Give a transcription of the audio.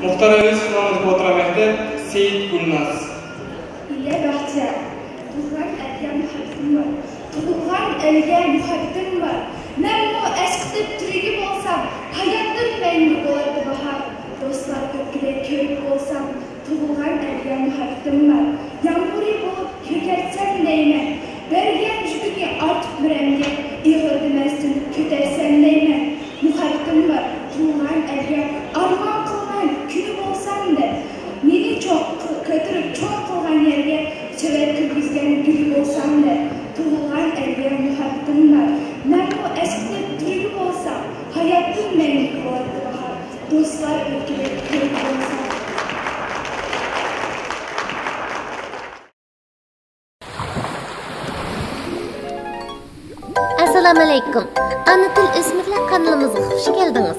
Muhtar öz sınavımızda oturamaqda Seyit Gulnaz. İle Bahçe. Tuğan elge muhabbetim var. Tuğan elge muhabbetim var. Ben o eskitip türügü olsam, hayatım benimle olardı bahar. Dostlar köküde köyük olsam, tuğan elge muhabbetim var. Yağmuri olup kökertsem neyme. Bergen jübüge artık müremge, İğirdimezsin kötersem neyme. Muhabbetim var. Tuğan elge armağan kılman külüp olsam da. Meni çok kötürüp çok kılgan yerge söver kürgüzgen gülüp olsam da. Tuğan elge muhabbetim var. Ben o eskide türüp olsam, hayatım benim olardı bahar. Dostlar öyküde köyük olsam. Assalamu alaykum. Ana til o'smirlar kanalımıza hoş geldiniz.